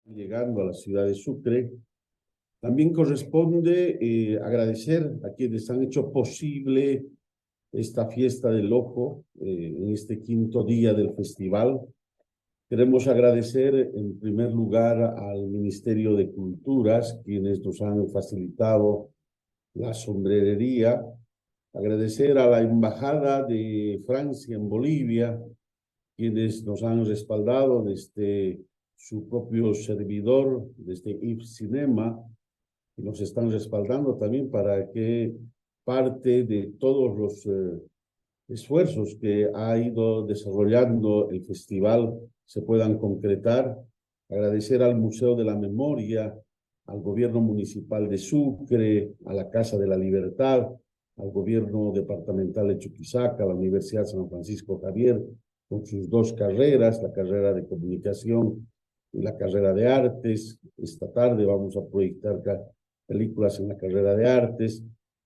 llegando a la ciudad de Sucre. También corresponde agradecer a quienes han hecho posible esta fiesta del ojo en este quinto día del festival. Queremos agradecer en primer lugar al Ministerio de Culturas, quienes nos han facilitado la sombrerería. Agradecer a la Embajada de Francia en Bolivia, quienes nos han respaldado desde su propio servidor, desde IF Cinema, y nos están respaldando también para que parte de todos los esfuerzos que ha ido desarrollando el festival se puedan concretar. Agradecer al Museo de la Memoria, al Gobierno Municipal de Sucre, a la Casa de la Libertad, al Gobierno Departamental de Chuquisaca, a la Universidad San Francisco Javier, con sus dos carreras, la carrera de Comunicación y la carrera de Artes. Esta tarde vamos a proyectar películas en la carrera de Artes,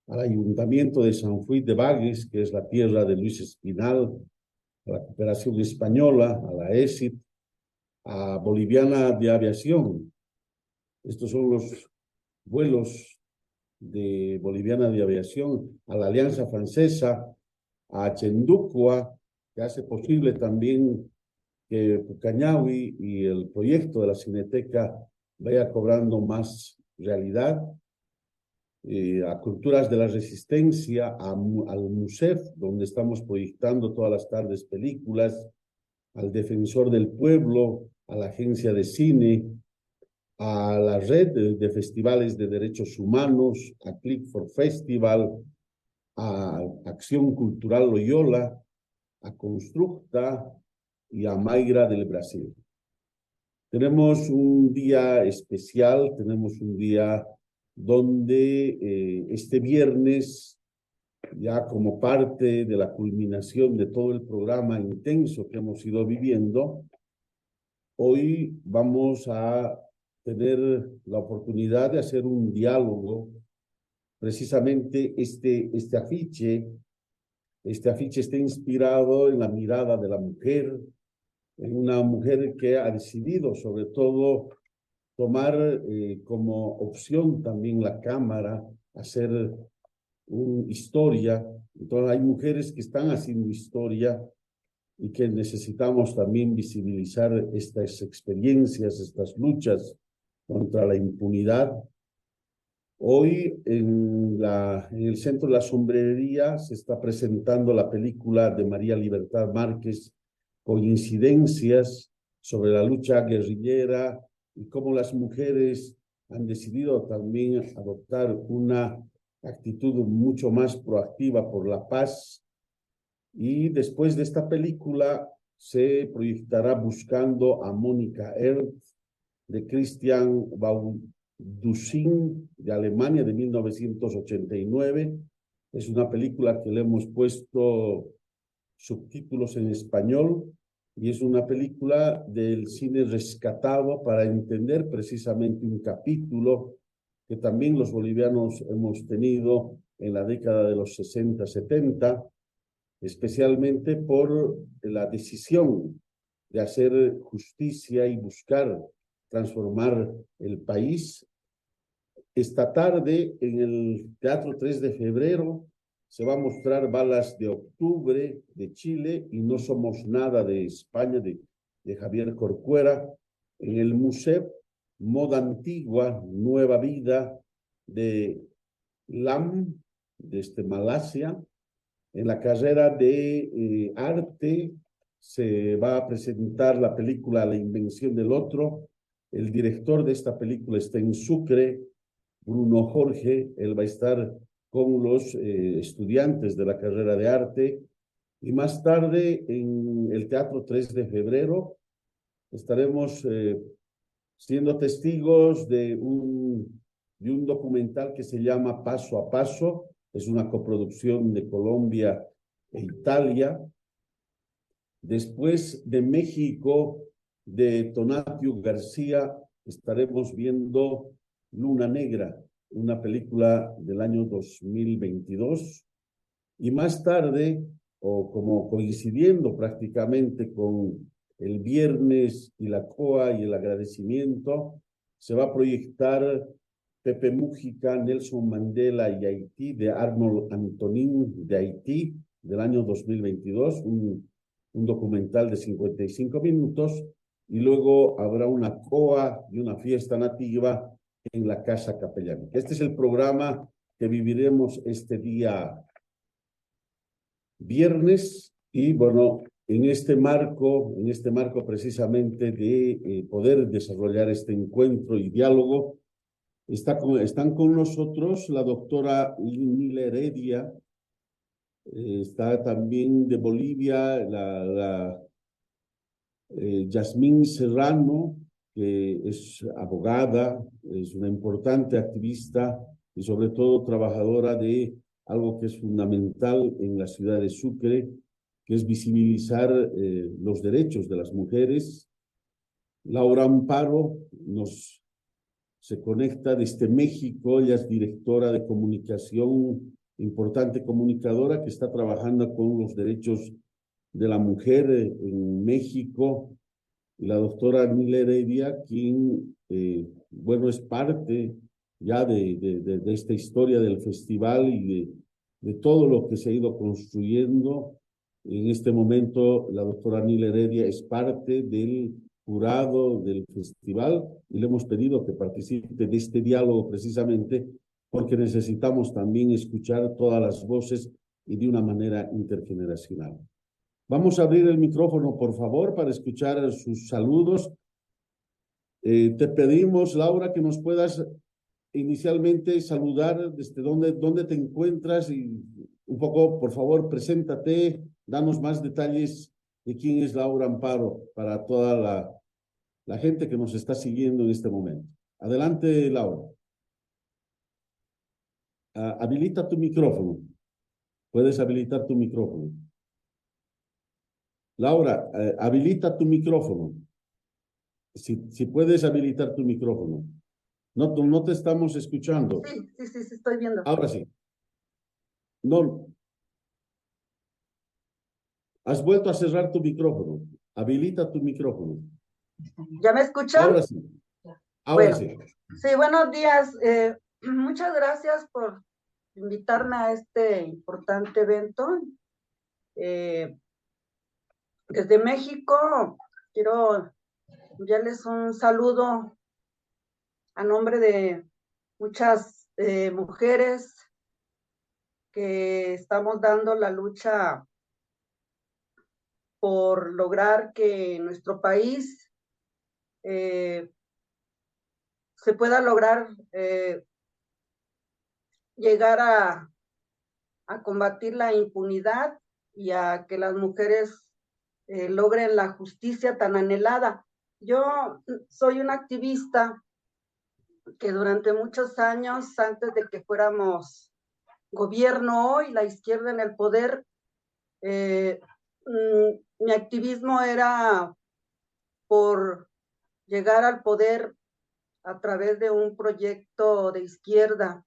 al Ayuntamiento de San Fuit de Bages, que es la tierra de Luis Espinal, a la Cooperación Española, a la ESIT, a Boliviana de Aviación. Estos son los vuelos de Boliviana de Aviación, a la Alianza Francesa, a Chenducua, que hace posible también que Pucañahui y el proyecto de la Cineteca vaya cobrando más realidad, a Culturas de la Resistencia, al MUSEF, donde estamos proyectando todas las tardes películas, al Defensor del Pueblo, a la Agencia de Cine, a la Red de Festivales de Derechos Humanos, a Click for Festival, a Acción Cultural Loyola, a Constructa y a Mayra del Brasil. Tenemos un día especial, tenemos un día donde este viernes, ya como parte de la culminación de todo el programa intenso que hemos ido viviendo, hoy vamos a tener la oportunidad de hacer un diálogo. Precisamente este afiche está inspirado en la mirada de la mujer, en una mujer que ha decidido sobre todo tomar como opción también la cámara, hacer una historia. Entonces hay mujeres que están haciendo historia y que necesitamos también visibilizar estas experiencias, estas luchas contra la impunidad. Hoy en el Centro de la Sombrerería se está presentando la película de María Libertad Márquez, Coincidencias, sobre la lucha guerrillera y cómo las mujeres han decidido también adoptar una actitud mucho más proactiva por la paz. Y después de esta película se proyectará Buscando a Mónica Ernst, de Christian Baudissin, de Alemania, de 1989. Es una película que le hemos puesto subtítulos en español y es una película del cine rescatado para entender precisamente un capítulo que también los bolivianos hemos tenido en la década de los 60, 70, especialmente por la decisión de hacer justicia y buscar transformar el país. Esta tarde en el Teatro 3 de Febrero se va a mostrar Balas de Octubre de Chile y No Somos Nada de España de Javier Corcuera. En el Museo Moda Antigua, Nueva Vida de Lam, desde Malasia. En la carrera de arte se va a presentar la película La Invención del Otro. El director de esta película está en Sucre, Bruno Jorge. Él va a estar con los estudiantes de la carrera de arte. Y más tarde, en el Teatro 3 de Febrero, estaremos siendo testigos de un documental que se llama Paso a Paso. Es una coproducción de Colombia e Italia. Después de México, de Tonatiuh García, estaremos viendo Luna Negra, una película del año 2022. Y más tarde, o como coincidiendo prácticamente con el viernes y la COA y el agradecimiento. Se va a proyectar Pepe Mújica, Nelson Mandela y Haití, de Arnold Antonin de Haití, del año 2022, un documental de 55 minutos, y luego habrá una COA y una fiesta nativa en la Casa Capellánica. Este es el programa que viviremos este día viernes, y bueno, en este marco precisamente de poder desarrollar este encuentro y diálogo, están con nosotros la doctora Linila Heredia, está también de Bolivia la Yasmín Serrano, que es abogada, es una importante activista y sobre todo trabajadora de algo que es fundamental en la ciudad de Sucre, que es visibilizar los derechos de las mujeres. Laura Amparo se conecta desde México, ella es directora de comunicación, importante comunicadora que está trabajando con los derechos de la mujer en México. Y la doctora Nila Heredia, quien, bueno, es parte ya de esta historia del festival y de todo lo que se ha ido construyendo. En este momento, la doctora Nila Heredia es parte del jurado del festival y le hemos pedido que participe de este diálogo precisamente porque necesitamos también escuchar todas las voces y de una manera intergeneracional. Vamos a abrir el micrófono, por favor, para escuchar sus saludos. Te pedimos, Laura, que nos puedas inicialmente saludar desde dónde te encuentras y un poco, por favor, preséntate, danos más detalles de quién es Laura Amparo para toda la gente que nos está siguiendo en este momento. Adelante, Laura. Habilita tu micrófono. Puedes habilitar tu micrófono. Laura, habilita tu micrófono. Si puedes habilitar tu micrófono. No te estamos escuchando. Sí, estoy viendo. Ahora sí. No. Has vuelto a cerrar tu micrófono. Habilita tu micrófono. ¿Ya me escuchan? Ahora sí. Ahora sí. Sí, buenos días. Muchas gracias por invitarme a este importante evento. Desde México quiero enviarles un saludo a nombre de muchas mujeres que estamos dando la lucha por lograr que en nuestro país se pueda lograr llegar a combatir la impunidad y a que las mujeres logren la justicia tan anhelada. Yo soy una activista que durante muchos años, antes de que fuéramos gobierno hoy, la izquierda en el poder, mi activismo era por llegar al poder a través de un proyecto de izquierda.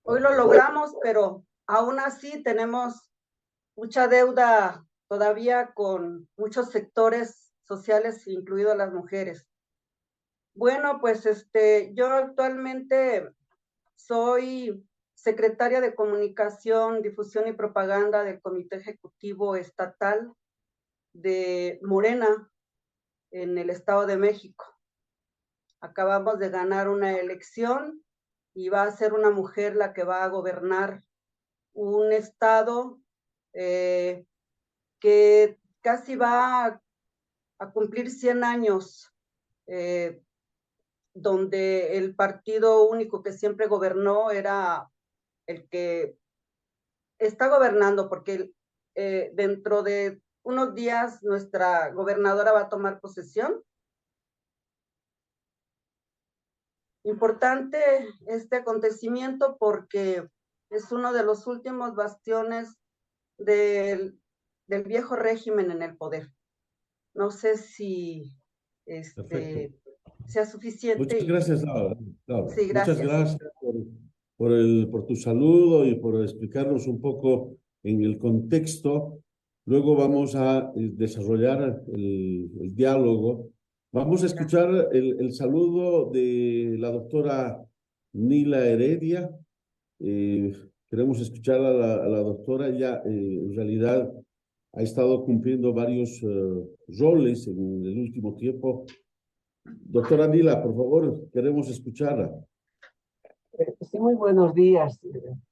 Hoy lo logramos, pero aún así tenemos mucha deuda todavía con muchos sectores sociales, incluidas las mujeres. Bueno, pues yo actualmente soy secretaria de Comunicación, Difusión y Propaganda del Comité Ejecutivo Estatal de Morena en el Estado de México. Acabamos de ganar una elección y va a ser una mujer la que va a gobernar un estado que casi va a cumplir 100 años, donde el partido único que siempre gobernó era el que está gobernando, porque dentro de unos días nuestra gobernadora va a tomar posesión. Importante este acontecimiento porque es uno de los últimos bastiones del viejo régimen en el poder. No sé si sea suficiente. Muchas gracias, Laura. Sí, gracias. Muchas gracias por tu saludo y por explicarnos un poco en el contexto. Luego vamos a desarrollar el diálogo. Vamos a escuchar el saludo de la doctora Nila Heredia. Queremos escuchar a la doctora. Ella en realidad ha estado cumpliendo varios roles en el último tiempo. Doctora Nila, por favor, queremos escucharla. Sí, muy buenos días.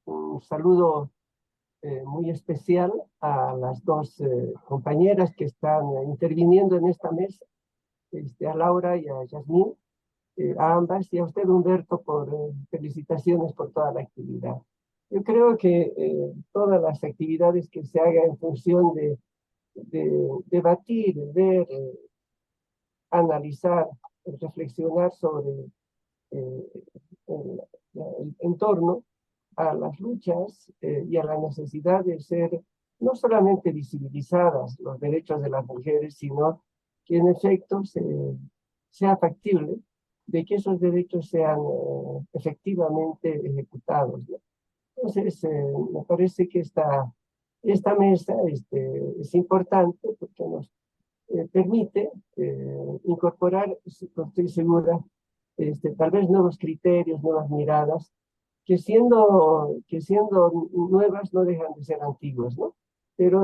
Un saludo muy especial a las dos compañeras que están interviniendo en esta mesa, a Laura y a Yasmín, a ambas, y a usted, Humberto, por felicitaciones por toda la actividad. Yo creo que todas las actividades que se hagan en función de debatir, ver, analizar, reflexionar sobre el, el entorno a las luchas y a la necesidad de ser no solamente visibilizadas los derechos de las mujeres, sino que en efecto sea factible de que esos derechos sean efectivamente ejecutados, ¿no? Entonces, me parece que esta mesa es importante porque nos permite incorporar, estoy segura, tal vez nuevos criterios, nuevas miradas, que siendo nuevas no dejan de ser antiguas, ¿no? Pero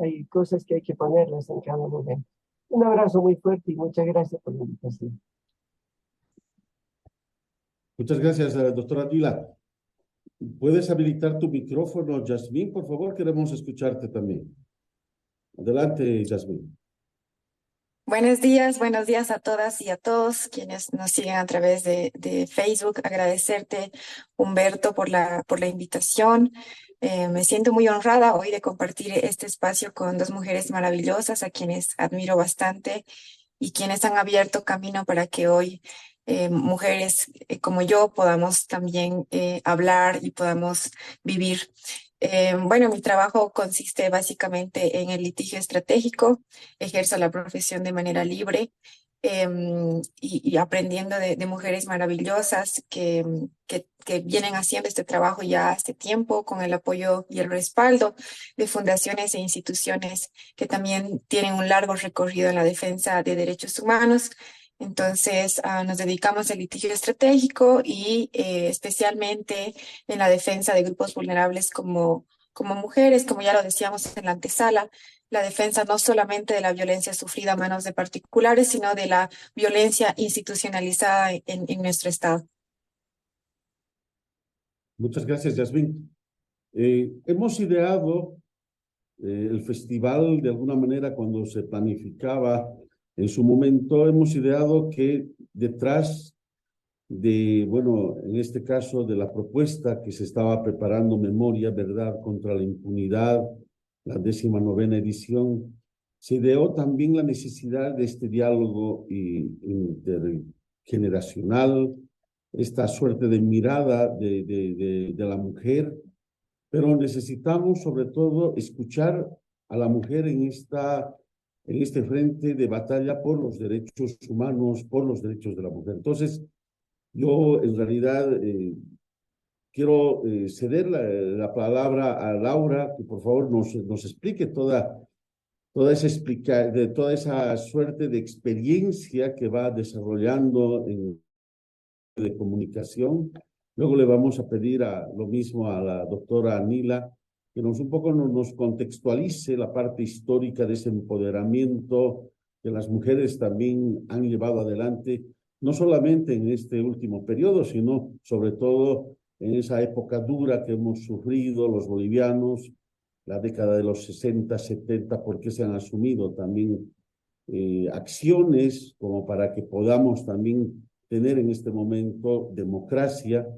hay cosas que hay que ponerlas en cada momento. Un abrazo muy fuerte y muchas gracias por la invitación. Muchas gracias, doctora Nila. ¿Puedes habilitar tu micrófono, Yasmín? Por favor, queremos escucharte también. Adelante, Yasmín. Buenos días a todas y a todos quienes nos siguen a través de Facebook. Agradecerte, Humberto, por la invitación. Me siento muy honrada hoy de compartir este espacio con dos mujeres maravillosas a quienes admiro bastante y quienes han abierto camino para que hoy mujeres como yo podamos también hablar y podamos vivir. Bueno, mi trabajo consiste básicamente en el litigio estratégico. Ejerzo la profesión de manera libre y aprendiendo de mujeres maravillosas que vienen haciendo este trabajo ya hace tiempo con el apoyo y el respaldo de fundaciones e instituciones que también tienen un largo recorrido en la defensa de derechos humanos. Entonces, nos dedicamos al litigio estratégico y especialmente en la defensa de grupos vulnerables como mujeres, como ya lo decíamos en la antesala, la defensa no solamente de la violencia sufrida a manos de particulares, sino de la violencia institucionalizada en nuestro Estado. Muchas gracias, Yasmín. Hemos ideado el festival de alguna manera cuando se planificaba en su momento, hemos ideado que detrás de, bueno, en este caso de la propuesta que se estaba preparando Memoria, Verdad contra la Impunidad, la 19ª edición, se ideó también la necesidad de este diálogo intergeneracional, esta suerte de mirada de la mujer, pero necesitamos sobre todo escuchar a la mujer en este frente de batalla por los derechos humanos, por los derechos de la mujer. Entonces, yo en realidad quiero ceder la palabra a Laura, que por favor nos explique toda esa suerte de experiencia que va desarrollando de comunicación. Luego le vamos a pedir lo mismo a la doctora Nila, que un poco nos contextualice la parte histórica de ese empoderamiento que las mujeres también han llevado adelante, no solamente en este último periodo, sino sobre todo en esa época dura que hemos sufrido los bolivianos, la década de los 60, 70, porque se han asumido también acciones como para que podamos también tener en este momento democracia.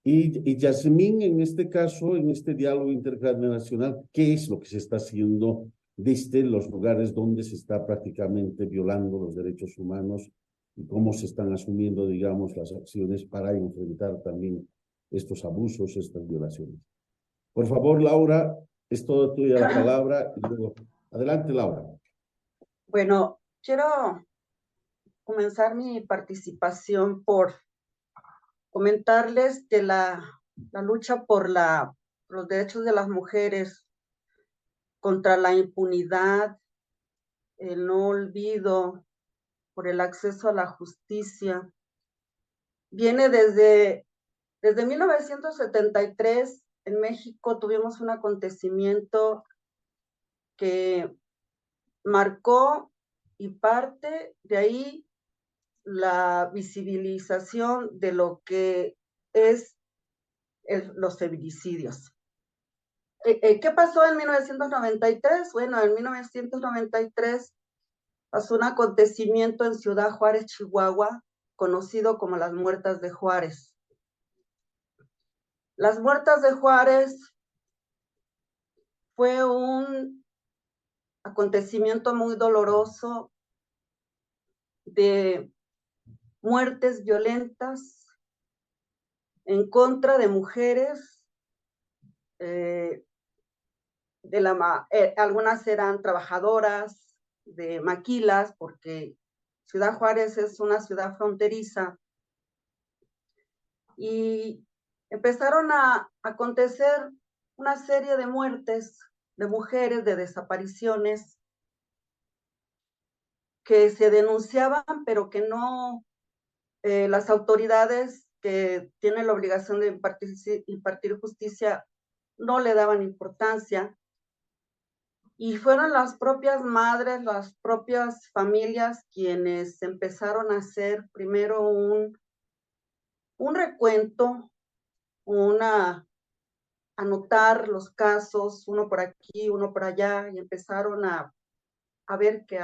Y Yasmín, en este caso, en este diálogo intergeneracional, ¿qué es lo que se está haciendo desde los lugares donde se está prácticamente violando los derechos humanos y cómo se están asumiendo, digamos, las acciones para enfrentar también estos abusos, estas violaciones? Por favor, Laura, es todo tuya la palabra. Y luego, adelante, Laura. Bueno, quiero comenzar mi participación por comentarles de la lucha por los derechos de las mujeres contra la impunidad, el no olvido, por el acceso a la justicia. Viene desde 1973, en México tuvimos un acontecimiento que marcó y parte de ahí la visibilización de lo que es los feminicidios. ¿Qué pasó en 1993? Bueno, en 1993 pasó un acontecimiento en Ciudad Juárez, Chihuahua, conocido como las Muertas de Juárez. Las Muertas de Juárez fue un acontecimiento muy doloroso de muertes violentas en contra de mujeres. Algunas eran trabajadoras de maquilas, porque Ciudad Juárez es una ciudad fronteriza, y empezaron a acontecer una serie de muertes de mujeres, de desapariciones que se denunciaban, pero que no, las autoridades que tienen la obligación de impartir justicia no le daban importancia. Y fueron las propias madres, las propias familias quienes empezaron a hacer primero un recuento, anotar los casos, uno por aquí, uno por allá, y empezaron a ver que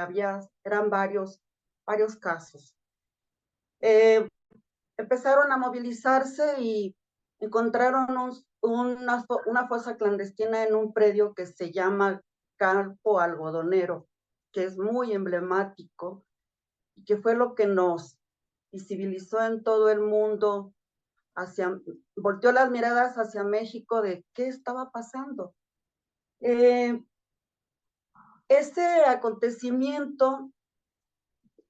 eran varios casos. Empezaron a movilizarse y encontraron una fosa clandestina en un predio que se llama Campo Algodonero, que es muy emblemático y que fue lo que nos visibilizó en todo el mundo, volteó las miradas hacia México de qué estaba pasando. Ese acontecimiento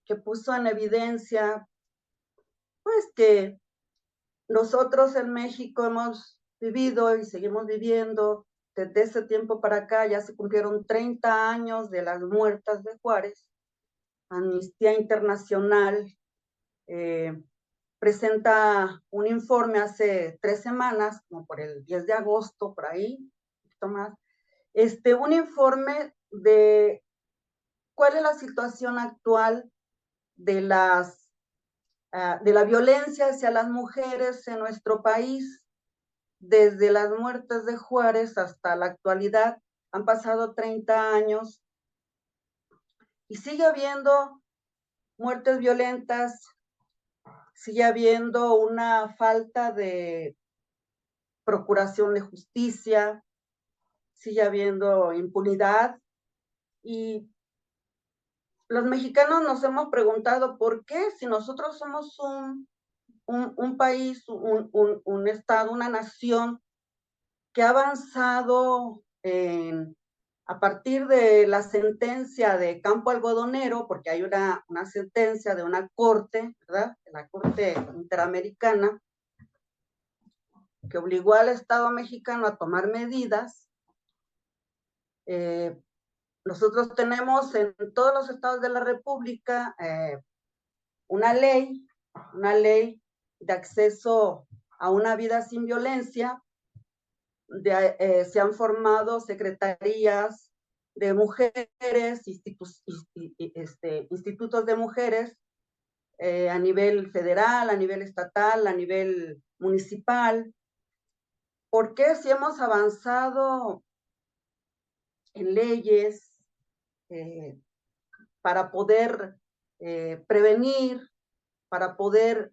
que puso en evidencia, pues, que nosotros en México hemos vivido y seguimos viviendo. Desde ese tiempo para acá ya se cumplieron 30 años de las Muertas de Juárez. Amnistía Internacional presenta un informe hace 3 semanas, como por el 10 de agosto, por ahí, un poquito más, un informe de cuál es la situación actual de la violencia hacia las mujeres en nuestro país. Desde las Muertas de Juárez hasta la actualidad han pasado 30 años y sigue habiendo muertes violentas, sigue habiendo una falta de procuración de justicia, sigue habiendo impunidad, y los mexicanos nos hemos preguntado por qué, si nosotros somos un país, un estado, una nación que ha avanzado a partir de la sentencia de Campo Algodonero, porque hay una sentencia de una corte, ¿verdad? De la Corte Interamericana, que obligó al Estado mexicano a tomar medidas. Nosotros tenemos en todos los estados de la República una ley de acceso a una vida sin violencia. Se han formado secretarías de mujeres, institutos de mujeres a nivel federal, a nivel estatal, a nivel municipal. ¿Por qué si hemos avanzado en leyes para poder prevenir, para poder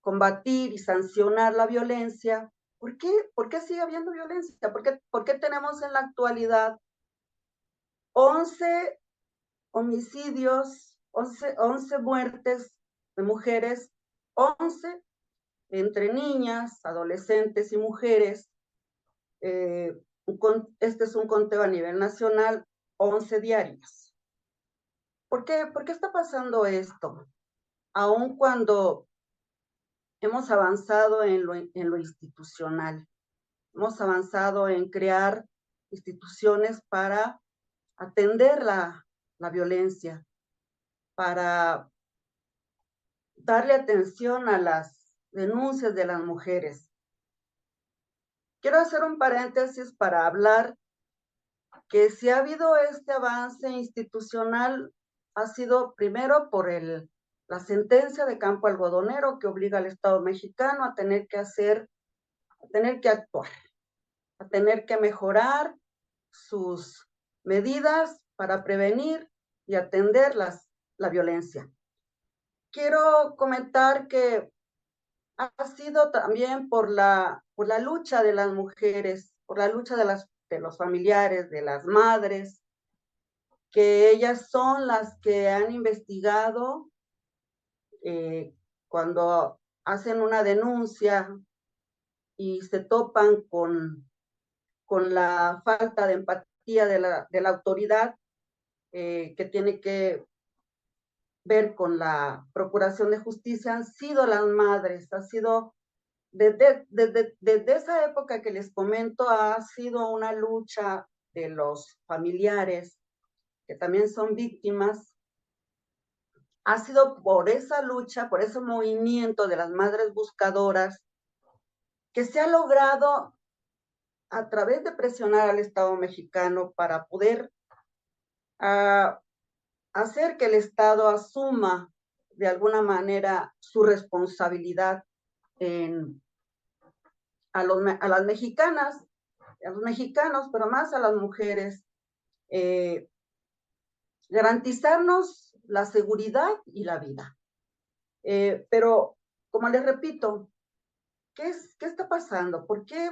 combatir y sancionar la violencia? ¿Por qué sigue habiendo violencia? ¿Por qué tenemos en la actualidad 11 homicidios, 11 muertes de mujeres, 11 entre niñas, adolescentes y mujeres? Este es un conteo a nivel nacional, 11 diarias. ¿Por qué está pasando esto? Aun cuando hemos avanzado en lo institucional, hemos avanzado en crear instituciones para atender la violencia, para darle atención a las denuncias de las mujeres. Quiero hacer un paréntesis para hablar que si ha habido este avance institucional, ha sido primero por la sentencia de Campo Algodonero que obliga al Estado mexicano a tener que actuar, a tener que mejorar sus medidas para prevenir y atender la violencia. Quiero comentar que ha sido también por la lucha de las mujeres, por la lucha de los familiares, de las madres, que ellas son las que han investigado cuando hacen una denuncia y se topan con la falta de empatía de la autoridad que tiene que ver con la procuración de justicia, han sido las madres, ha sido desde esa época que les comento, ha sido una lucha de los familiares que también son víctimas. Ha sido por esa lucha, por ese movimiento de las madres buscadoras, que se ha logrado a través de presionar al Estado mexicano para poder hacer que el Estado asuma de alguna manera su responsabilidad a las mexicanas, a los mexicanos, pero más a las mujeres, garantizarnos la seguridad y la vida. Pero, como les repito, ¿qué está pasando? ¿Por qué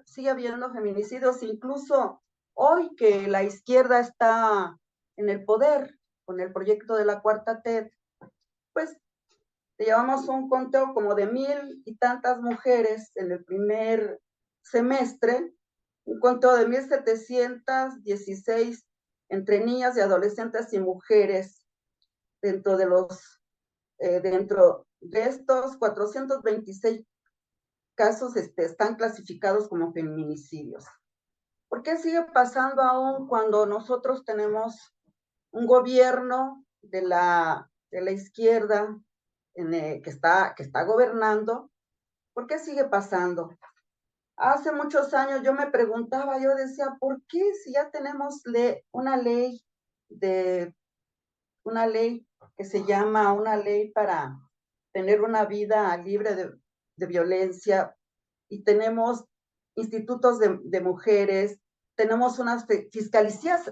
sigue habiendo feminicidios? Incluso hoy que la izquierda está en el poder con el proyecto de la Cuarta T, pues llevamos un conteo como de 1,000 y tantas mujeres en el primer semestre, un conteo de 1,716 entre niñas y adolescentes y mujeres. Dentro de estos 426 casos están clasificados como feminicidios. ¿Por qué sigue pasando aún cuando nosotros tenemos un gobierno de la izquierda que está gobernando? ¿Por qué sigue pasando? Hace muchos años yo me preguntaba, yo decía, ¿por qué si ya tenemos una ley que se llama una ley para tener una vida libre de violencia, y tenemos institutos de mujeres, tenemos unas fiscalías,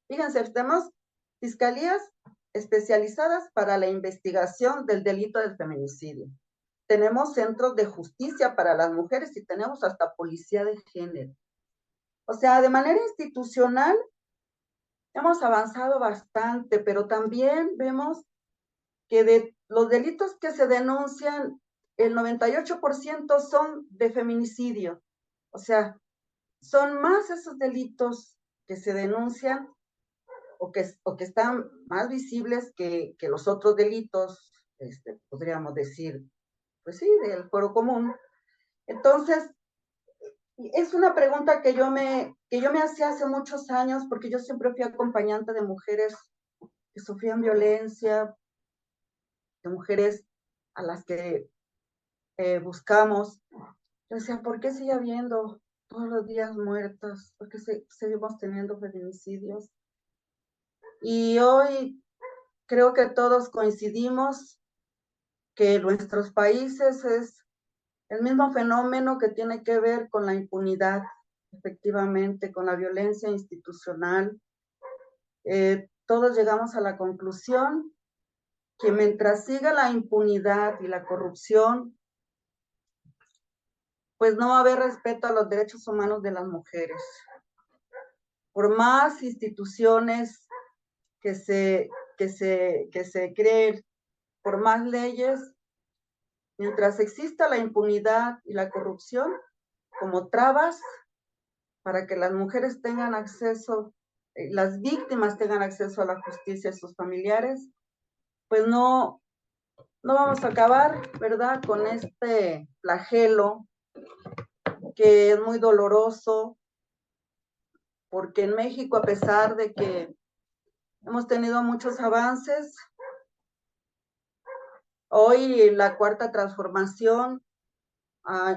fíjense, tenemos fiscalías especializadas para la investigación del delito del feminicidio, tenemos centros de justicia para las mujeres y tenemos hasta policía de género? O sea, de manera institucional hemos avanzado bastante, pero también vemos que de los delitos que se denuncian, el 98% son de feminicidio. O sea, son más esos delitos que se denuncian o que están más visibles que los otros delitos, podríamos decir, pues sí, del fuero común. Entonces, es una pregunta que yo me hacía hace muchos años, porque yo siempre fui acompañante de mujeres que sufrían violencia, de mujeres a las que buscamos. Yo decía, ¿por qué sigue habiendo todos los días muertas? ¿Por qué seguimos teniendo feminicidios? Y hoy creo que todos coincidimos que en nuestros países es el mismo fenómeno que tiene que ver con la impunidad, efectivamente, con la violencia institucional. Todos llegamos a la conclusión que mientras siga la impunidad y la corrupción, pues no va a haber respeto a los derechos humanos de las mujeres. Por más instituciones que se creen, por más leyes, mientras exista la impunidad y la corrupción como trabas para que las mujeres tengan acceso, las víctimas tengan acceso a la justicia y sus familiares, pues no vamos a acabar, ¿verdad?, con este flagelo que es muy doloroso, porque en México, a pesar de que hemos tenido muchos avances, hoy la Cuarta Transformación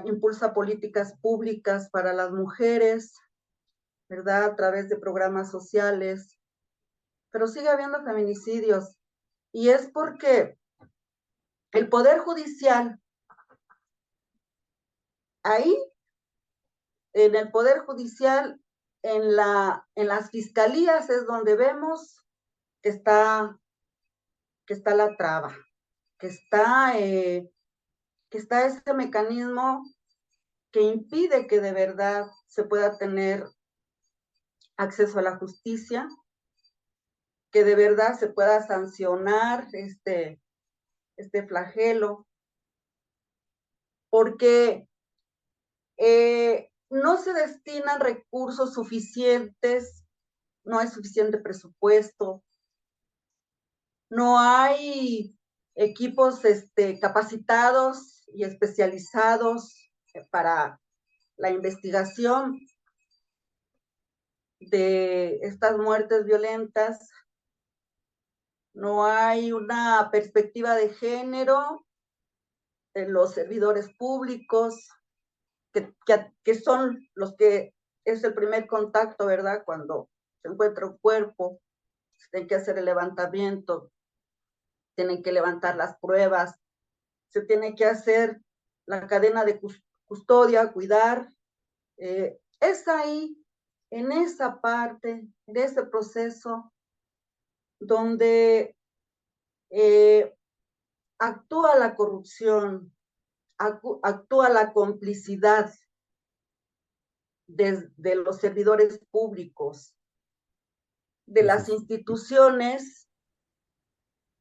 impulsa políticas públicas para las mujeres, ¿verdad? A través de programas sociales, pero sigue habiendo feminicidios. Y es porque el Poder Judicial, ahí, en el Poder Judicial, en las fiscalías es donde vemos que está la traba, que está ese mecanismo que impide que de verdad se pueda tener acceso a la justicia, que de verdad se pueda sancionar este flagelo, porque no se destinan recursos suficientes, no hay suficiente presupuesto, no hay equipos capacitados y especializados para la investigación de estas muertes violentas, no hay una perspectiva de género en los servidores públicos, que son los que es el primer contacto, ¿verdad? Cuando se encuentra un cuerpo, se tiene que hacer el levantamiento, tienen que levantar las pruebas, se tiene que hacer la cadena de custodia, cuidar. Es ahí, en esa parte, en ese proceso, donde actúa la corrupción, actúa la complicidad de los servidores públicos, de las instituciones,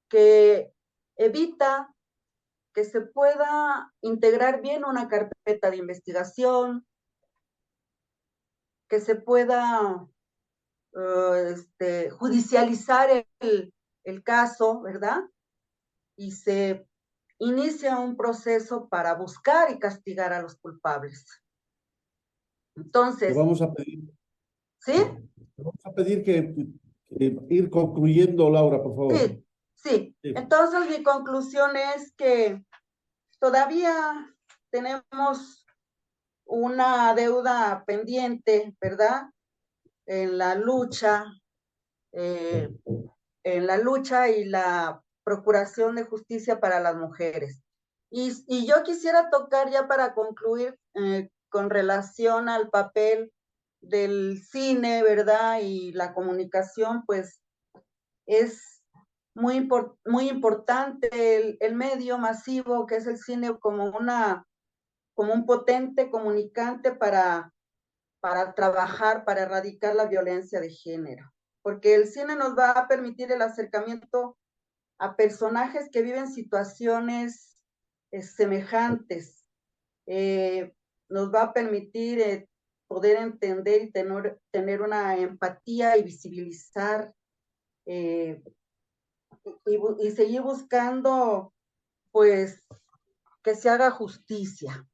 que evita que se pueda integrar bien una carpeta de investigación, que se pueda judicializar el caso, ¿verdad? Y se inicia un proceso para buscar y castigar a los culpables. Entonces, Te vamos a pedir, ¿sí? te vamos a pedir que ir concluyendo, Laura, por favor. Sí, sí. Entonces, mi conclusión es que todavía tenemos una deuda pendiente, ¿verdad? En la lucha y la procuración de justicia para las mujeres. Y yo quisiera tocar ya para concluir con relación al papel del cine, ¿verdad? Y la comunicación, pues es muy importante el medio masivo que es el cine como un potente comunicante para trabajar, para erradicar la violencia de género. Porque el cine nos va a permitir el acercamiento a personajes que viven situaciones semejantes. Nos va a permitir poder entender y tener una empatía y visibilizar y seguir buscando, pues, que se haga justicia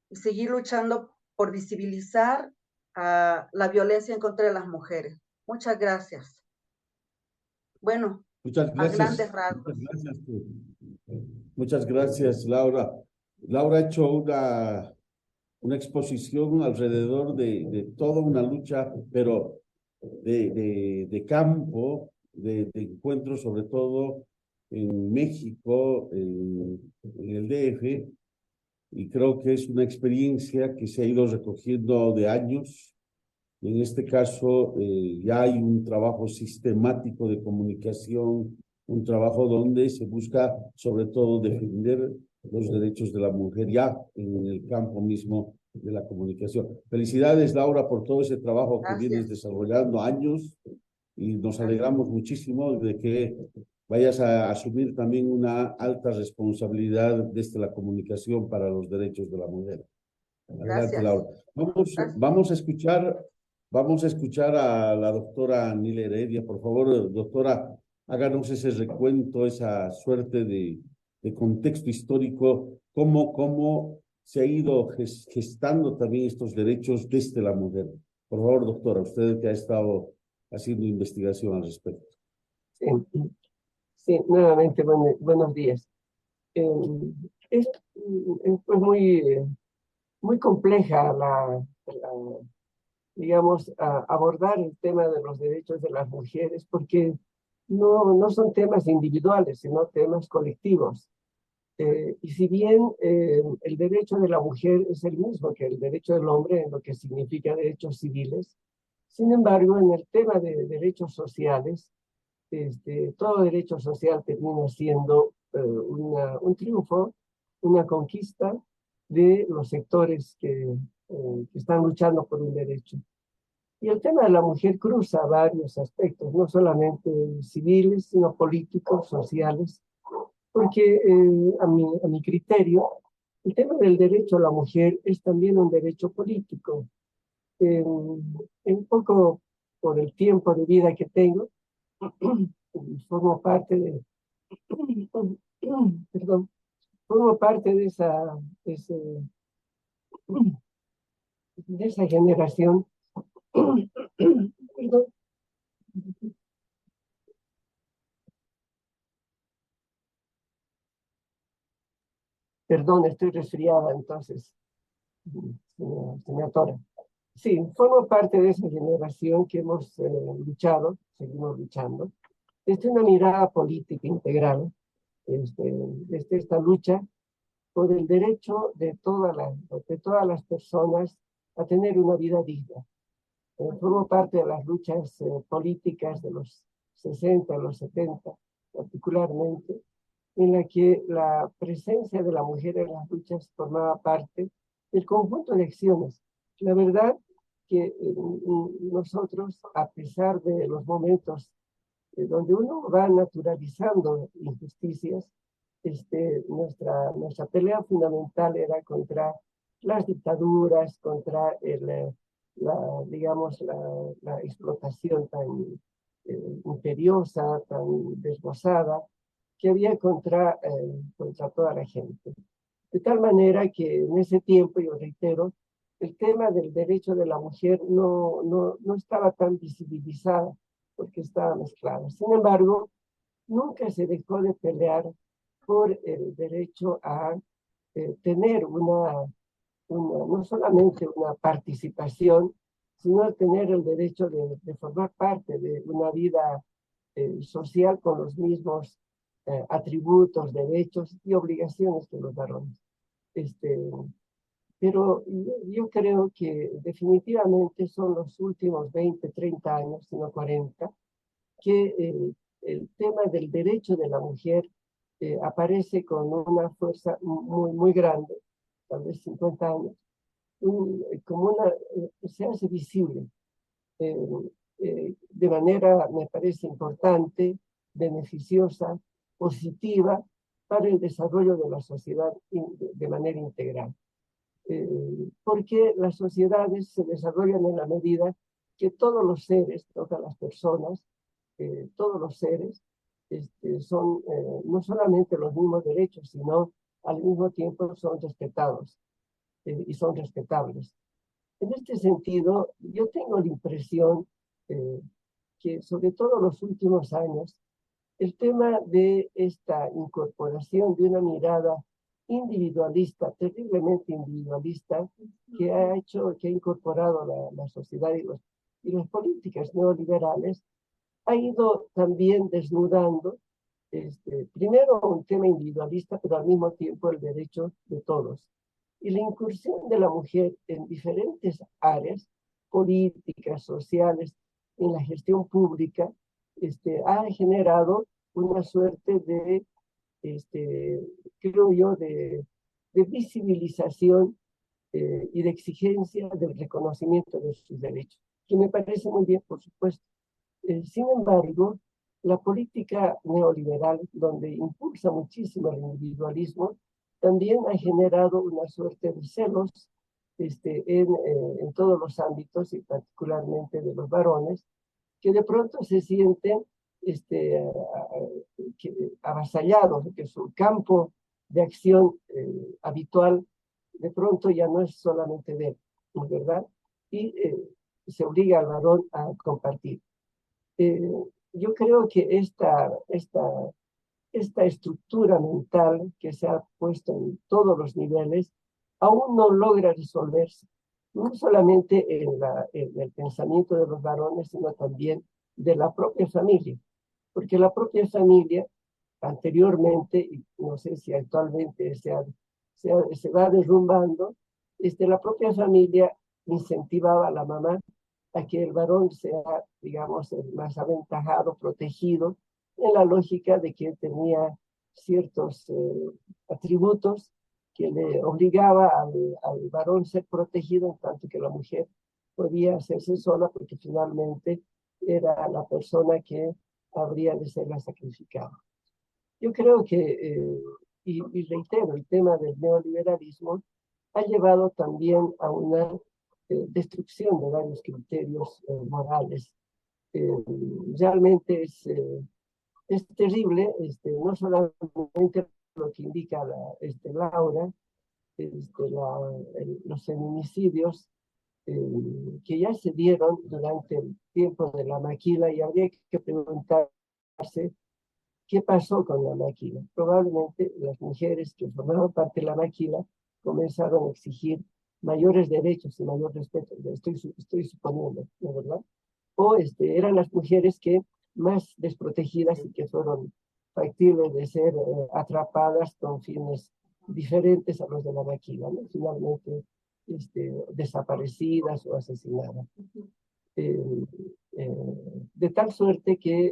y seguir luchando por visibilizar la violencia en contra de las mujeres. Muchas gracias. Bueno, muchas gracias. A grandes rasgos. Muchas gracias, Laura. Laura ha hecho una exposición alrededor de toda una lucha, pero de campo, de encuentros, sobre todo en México, en el DF, y creo que es una experiencia que se ha ido recogiendo de años. En este caso, ya hay un trabajo sistemático de comunicación, un trabajo donde se busca sobre todo defender los derechos de la mujer ya en el campo mismo de la comunicación. Felicidades, Laura, por todo ese trabajo que vienes desarrollando años, y nos alegramos muchísimo de que vayas a asumir también una alta responsabilidad desde la comunicación para los derechos de la mujer. Adelante, Laura. Vamos a escuchar a la doctora Nila Heredia. Por favor, doctora, háganos ese recuento, esa suerte de contexto histórico, cómo se ha ido gestando también estos derechos desde la mujer. Por favor, doctora, usted que ha estado haciendo investigación al respecto. Sí, sí, nuevamente buenos días. Es pues muy compleja digamos, abordar el tema de los derechos de las mujeres, porque no son temas individuales, sino temas colectivos. Y si bien el derecho de la mujer es el mismo que el derecho del hombre en lo que significa derechos civiles, sin embargo, en el tema de derechos sociales, todo derecho social termina siendo un triunfo, una conquista de los sectores que están luchando por un derecho. Y el tema de la mujer cruza varios aspectos, no solamente civiles, sino políticos, sociales, porque a mi criterio, el tema del derecho a la mujer es también un derecho político. Un poco por el tiempo de vida que tengo, formo parte de, perdón, formo parte de esa generación, perdón, estoy resfriada, entonces se me atora. Sí, formo parte de esa generación que hemos luchado, seguimos luchando, desde una mirada política integral, desde esta lucha por el derecho de todas las personas a tener una vida digna. Formo parte de las luchas políticas de los 60, los 70, particularmente, en la que la presencia de la mujer en las luchas formaba parte del conjunto de acciones. La verdad que nosotros, a pesar de los momentos donde uno va naturalizando injusticias, nuestra pelea fundamental era contra las dictaduras, contra digamos, la explotación tan imperiosa, tan desbocada, que había contra toda la gente. De tal manera que en ese tiempo, yo reitero, el tema del derecho de la mujer no estaba tan visibilizado porque estaba mezclado. Sin embargo, nunca se dejó de pelear por el derecho a tener no solamente una participación, sino a tener el derecho de formar parte de una vida social con los mismos atributos, derechos y obligaciones que los varones. Pero yo creo que definitivamente son los últimos 20, 30 años, sino 40, que el tema del derecho de la mujer aparece con una fuerza muy grande, tal vez 50 años, se hace visible de manera, me parece importante, beneficiosa, positiva para el desarrollo de la sociedad de manera integral. Porque las sociedades se desarrollan en la medida que todos los seres, todas las personas, todos los seres son no solamente los mismos derechos, sino al mismo tiempo son respetados y son respetables. En este sentido, yo tengo la impresión que sobre todo en los últimos años, el tema de esta incorporación de una mirada individualista, terriblemente individualista, que ha incorporado la sociedad y las políticas neoliberales, ha ido también desnudando, primero un tema individualista, pero al mismo tiempo el derecho de todos. Y la incursión de la mujer en diferentes áreas, políticas, sociales, en la gestión pública, ha generado una suerte de, creo yo, de visibilización y de exigencia del reconocimiento de sus derechos, que me parece muy bien, por supuesto. Sin embargo, la política neoliberal, donde impulsa muchísimo el individualismo, también ha generado una suerte de celos en todos los ámbitos y particularmente de los varones, que de pronto se sienten avasallados, que su campo de acción habitual de pronto ya no es solamente ver, ¿verdad? Y se obliga al varón a compartir. Yo creo que esta estructura mental que se ha puesto en todos los niveles aún no logra resolverse, no solamente en el pensamiento de los varones, sino también de la propia familia, porque la propia familia anteriormente, y no sé si actualmente se va derrumbando, la propia familia incentivaba a la mamá a que el varón sea, digamos, el más aventajado, protegido, en la lógica de que tenía ciertos atributos que le obligaba al varón ser protegido, en tanto que la mujer podía hacerse sola, porque finalmente era la persona que habría de ser la sacrificada. Yo creo que, y reitero, el tema del neoliberalismo ha llevado también a una destrucción de varios criterios morales. Realmente es terrible, no solamente lo que indica Laura, los feminicidios que ya se dieron durante el tiempo de la maquila, y habría que preguntarse qué pasó con la maquila. Probablemente las mujeres que formaban parte de la maquila comenzaron a exigir mayores derechos y mayor respeto. Estoy suponiendo, ¿no, verdad? O eran las mujeres que más desprotegidas y que fueron factibles de ser atrapadas con fines diferentes a los de la maquila, ¿no? Finalmente desaparecidas o asesinadas. De tal suerte que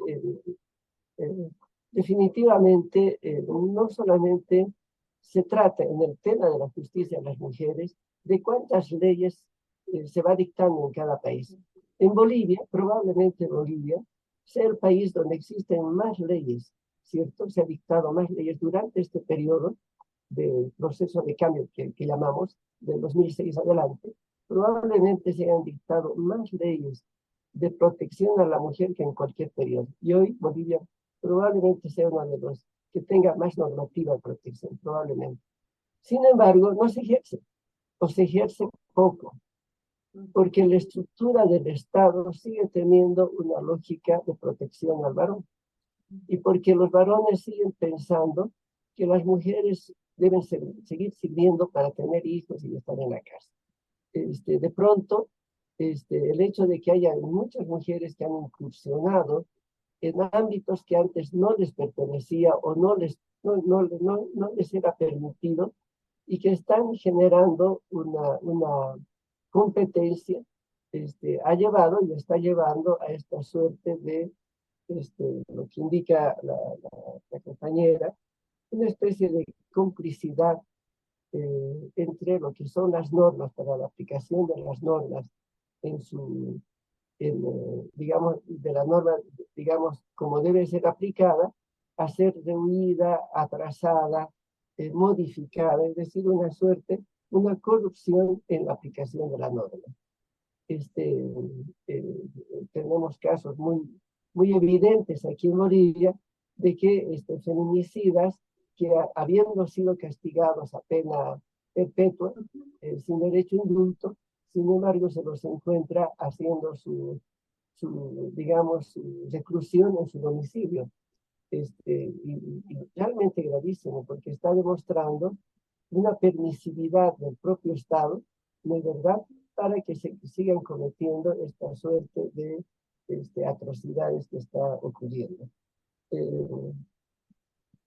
definitivamente no solamente se trata en el tema de la justicia de las mujeres de cuántas leyes se va dictando en cada país. En Bolivia, probablemente Bolivia, sea el país donde existen más leyes, ¿cierto? Se ha dictado más leyes durante este periodo del proceso de cambio que llamamos, del 2006 adelante. Probablemente se han dictado más leyes de protección a la mujer que en cualquier periodo. Y hoy Bolivia probablemente sea uno de los que tenga más normativa de protección, probablemente. Sin embargo, no se ejerce, o se ejerce poco, porque la estructura del Estado sigue teniendo una lógica de protección al varón, y porque los varones siguen pensando que las mujeres deben seguir sirviendo para tener hijos y estar en la casa. De pronto, el hecho de que haya muchas mujeres que han incursionado en ámbitos que antes no les pertenecía o no les era permitido, y que están generando una competencia, ha llevado y está llevando a esta suerte de lo que indica la compañera, una especie de complicidad entre lo que son las normas, para la aplicación de las normas digamos, de la norma, digamos, como debe ser aplicada, a ser rehuida, atrasada, modificada, es decir, una corrupción en la aplicación de la norma. Tenemos casos muy evidentes aquí en Bolivia de que feminicidas que habiendo sido castigados a pena perpetua, sin derecho a indulto, sin embargo se los encuentra haciendo digamos, su reclusión en su domicilio. Y realmente gravísimo, porque está demostrando una permisividad del propio Estado, ¿no es verdad?, para que se sigan cometiendo esta suerte de atrocidades que está ocurriendo.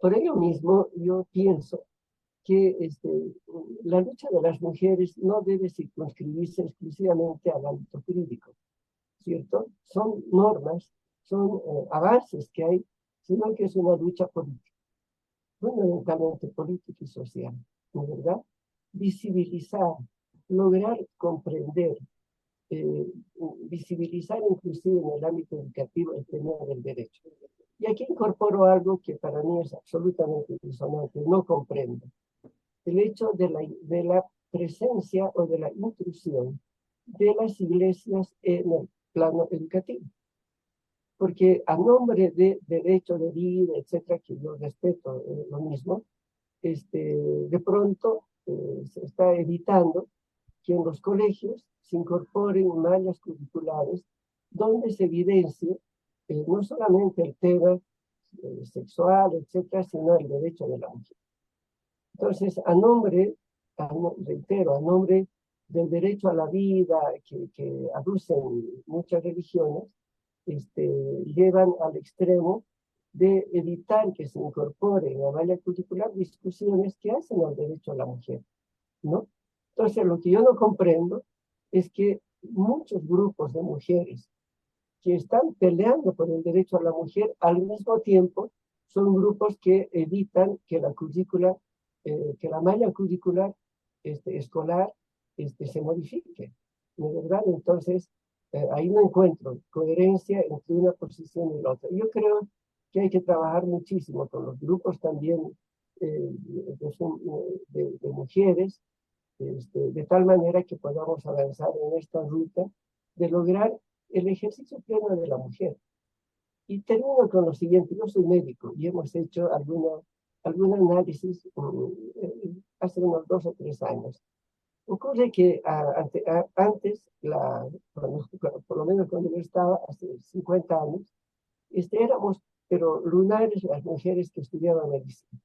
Por ello mismo, yo pienso que la lucha de las mujeres no debe circunscribirse exclusivamente al ámbito jurídico, ¿cierto? Son normas, son avances que hay, sino que es una lucha política, fundamentalmente política y social, ¿no es verdad? Visibilizar, lograr comprender, visibilizar inclusive en el ámbito educativo el tema del derecho. Y aquí incorporo algo que para mí es absolutamente disonante, no comprendo. El hecho de la presencia o de la intrusión de las iglesias en el plano educativo. Porque a nombre de derecho de vida, etcétera, que yo respeto lo mismo, de pronto se está evitando que en los colegios se incorporen mallas curriculares donde se evidencie no solamente el tema sexual, etcétera, sino el derecho de la mujer. Entonces, reitero, a nombre del derecho a la vida que aducen muchas religiones, llevan al extremo de evitar que se incorpore en la malla curricular discusiones que hacen al derecho a la mujer, ¿no? Entonces, lo que yo no comprendo es que muchos grupos de mujeres que están peleando por el derecho a la mujer, al mismo tiempo son grupos que evitan que la currícula, que la malla curricular escolar se modifique, ¿no es verdad? Entonces, ahí no encuentro coherencia entre una posición y la otra. Yo creo que hay que trabajar muchísimo con los grupos también de mujeres, de tal manera que podamos avanzar en esta ruta de lograr el ejercicio pleno de la mujer. Y termino con lo siguiente, yo soy médico y hemos hecho algún análisis hace unos 2 o 3 años. Ocurre que antes, por lo menos cuando yo estaba, hace 50 años, éramos, pero lunares las mujeres que estudiaban medicina,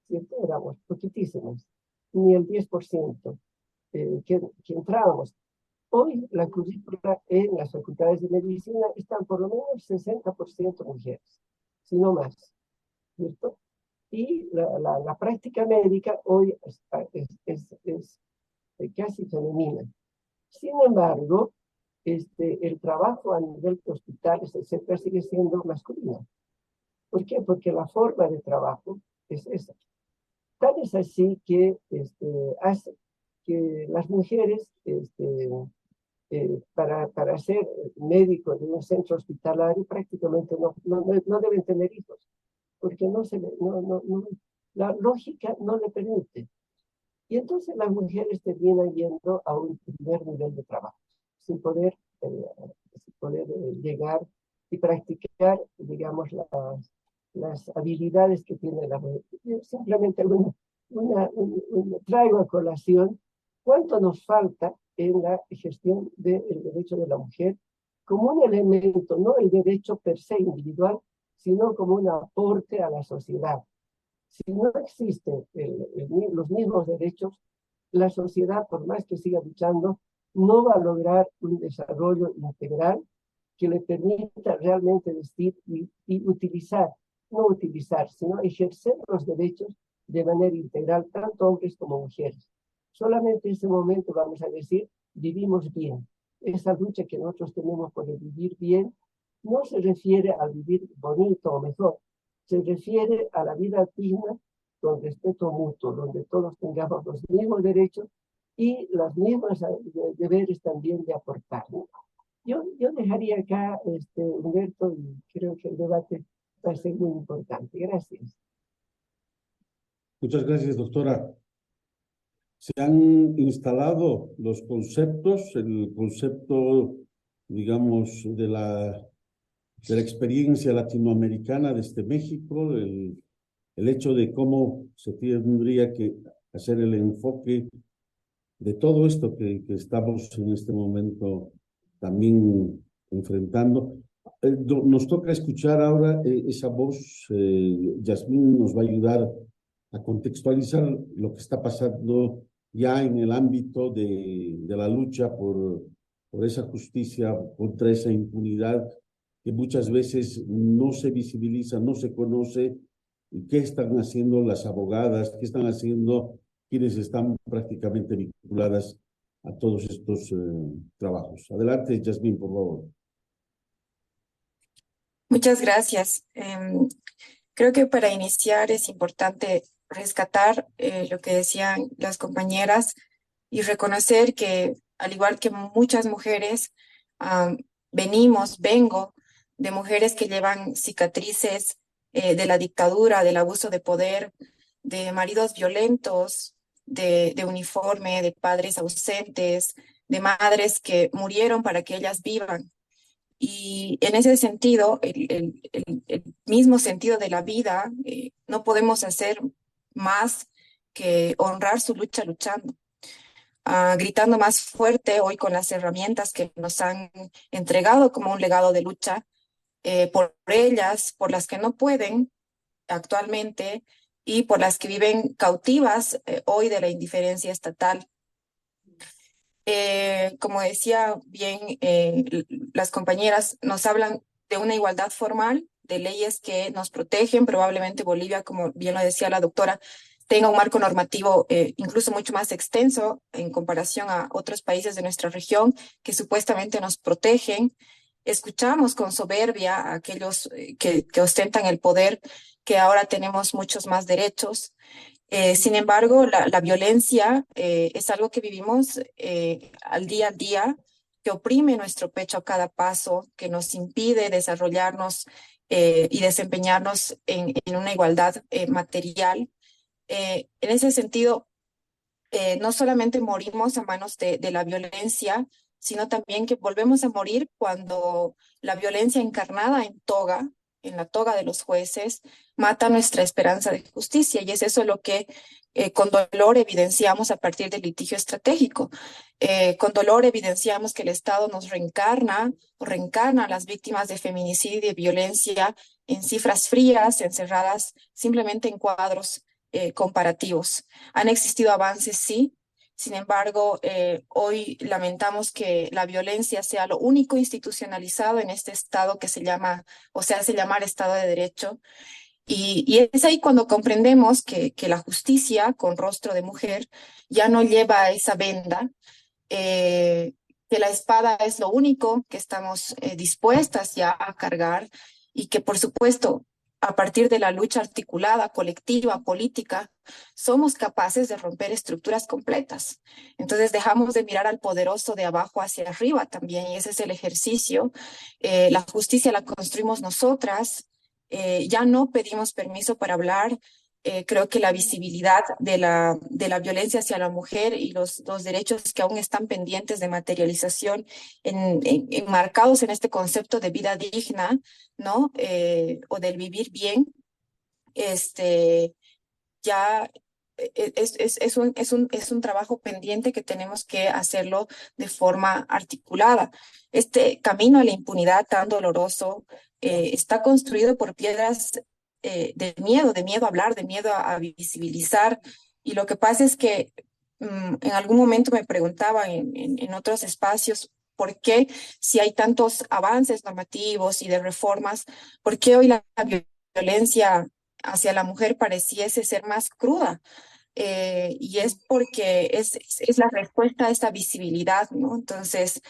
¿cierto? Éramos poquitísimos, ni el 10% que entrábamos. Hoy la currícula en las facultades de medicina están por lo menos 60% mujeres, si no más, ¿cierto? Y la práctica médica hoy es casi femenina. Sin embargo, el trabajo a nivel de hospitales, etcétera, sigue siendo masculino. ¿Por qué? Porque la forma de trabajo es esa. Tal es así que hace que las mujeres para ser médico de un centro hospitalario prácticamente no deben tener hijos, porque la lógica no le permite. Y entonces las mujeres terminan yendo a un primer nivel de trabajo, sin poder llegar y practicar, digamos, las habilidades que tiene la mujer. Yo simplemente traigo a colación cuánto nos falta en la gestión del derecho de la mujer como un elemento, no el derecho per se individual, sino como un aporte a la sociedad. Si no existen los mismos derechos, la sociedad, por más que siga luchando, no va a lograr un desarrollo integral que le permita realmente vestir y utilizar, no utilizar, sino ejercer los derechos de manera integral, tanto hombres como mujeres. Solamente en ese momento vamos a decir, vivimos bien. Esa lucha que nosotros tenemos por el vivir bien no se refiere al vivir bonito o mejor, se refiere a la vida digna con respeto mutuo, donde todos tengamos los mismos derechos y los mismos deberes también de aportar, ¿no? Yo dejaría acá, Humberto, y creo que el debate va a ser muy importante. Gracias. Muchas gracias, doctora. Se han instalado los conceptos, el concepto, digamos, de la experiencia latinoamericana desde México, el hecho de cómo se tendría que hacer el enfoque de todo esto que estamos en este momento también enfrentando. Nos toca escuchar ahora esa voz. Yasmín nos va a ayudar a contextualizar lo que está pasando ya en el ámbito de la lucha por esa justicia, contra esa impunidad que muchas veces no se visibiliza, no se conoce. ¿Qué están haciendo las abogadas? ¿Qué están haciendo quienes están prácticamente vinculadas a todos estos trabajos? Adelante, Yasmín, por favor. Muchas gracias. Creo que para iniciar es importante rescatar lo que decían las compañeras y reconocer que, al igual que muchas mujeres, vengo de mujeres que llevan cicatrices de la dictadura, del abuso de poder, de maridos violentos, de uniforme, de padres ausentes, de madres que murieron para que ellas vivan. Y en ese sentido, el mismo sentido de la vida, no podemos hacer más que honrar su lucha luchando. gritando más fuerte hoy con las herramientas que nos han entregado como un legado de lucha, por ellas, por las que no pueden actualmente y por las que viven cautivas hoy de la indiferencia estatal. Como decía bien, las compañeras nos hablan de una igualdad formal, de leyes que nos protegen. Probablemente Bolivia, como bien lo decía la doctora, tenga un marco normativo incluso mucho más extenso en comparación a otros países de nuestra región que supuestamente nos protegen. Escuchamos con soberbia a aquellos que ostentan el poder, que ahora tenemos muchos más derechos. Sin embargo, la violencia es algo que vivimos al día a día, que oprime nuestro pecho a cada paso, que nos impide desarrollarnos y desempeñarnos en una igualdad material. En ese sentido, no solamente morimos a manos de la violencia, sino también que volvemos a morir cuando la violencia encarnada en la toga de los jueces, mata nuestra esperanza de justicia. Y es eso lo que con dolor evidenciamos a partir del litigio estratégico. Con dolor evidenciamos que el Estado nos reencarna a las víctimas de feminicidio y de violencia en cifras frías, encerradas simplemente en cuadros comparativos. Han existido avances, sí. Sin embargo, hoy lamentamos que la violencia sea lo único institucionalizado en este Estado que se llama, o se hace llamar Estado de Derecho. Y es ahí cuando comprendemos que la justicia con rostro de mujer ya no lleva esa venda, que la espada es lo único que estamos dispuestas ya a cargar y que, por supuesto, a partir de la lucha articulada, colectiva, política, somos capaces de romper estructuras completas. Entonces dejamos de mirar al poderoso de abajo hacia arriba también, y ese es el ejercicio. La justicia la construimos nosotras, ya no pedimos permiso para hablar. Creo que la visibilidad de la violencia hacia la mujer y los derechos que aún están pendientes de materialización, enmarcados en este concepto de vida digna, ¿no? O del vivir bien, ya es un trabajo pendiente que tenemos que hacerlo de forma articulada. Este camino a la impunidad tan doloroso está construido por piedras de miedo a hablar, de miedo a visibilizar. Y lo que pasa es que en algún momento me preguntaba en otros espacios, ¿por qué si hay tantos avances normativos y de reformas, por qué hoy la violencia hacia la mujer pareciese ser más cruda? Y es porque es la respuesta a esta visibilidad, ¿no? Entonces,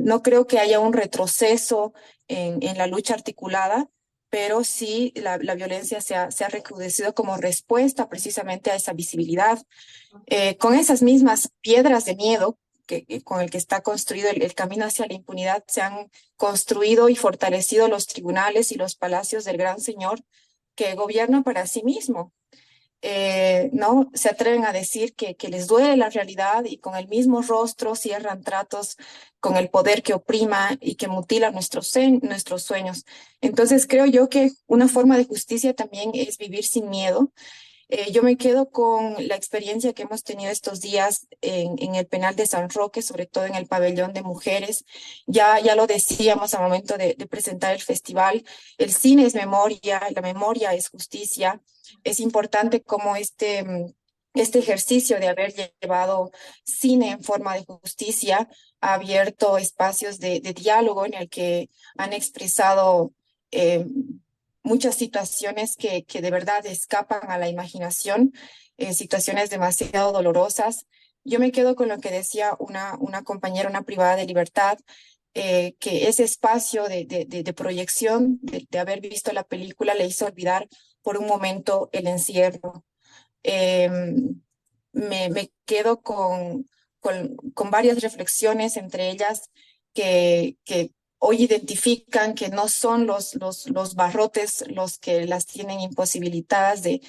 no creo que haya un retroceso en la lucha articulada, pero sí la violencia se ha recrudecido como respuesta precisamente a esa visibilidad. Con esas mismas piedras de miedo con el que está construido el camino hacia la impunidad, se han construido y fortalecido los tribunales y los palacios del Gran Señor que gobierna para sí mismo. ¿No? Se atreven a decir que les duele la realidad y con el mismo rostro cierran tratos con el poder que oprima y que mutila nuestros sueños. Entonces creo yo que una forma de justicia también es vivir sin miedo. Yo me quedo con la experiencia que hemos tenido estos días en el penal de San Roque, sobre todo en el pabellón de mujeres. Ya lo decíamos al momento de presentar el festival, el cine es memoria, la memoria es justicia. Es importante como este ejercicio de haber llevado cine en forma de justicia ha abierto espacios de diálogo en el que han expresado muchas situaciones que de verdad escapan a la imaginación, situaciones demasiado dolorosas. Yo me quedo con lo que decía una compañera, una privada de libertad, que ese espacio de proyección, de haber visto la película, le hizo olvidar por un momento el encierro. Me quedo con varias reflexiones, entre ellas que hoy identifican que no son los barrotes los que las tienen imposibilitadas de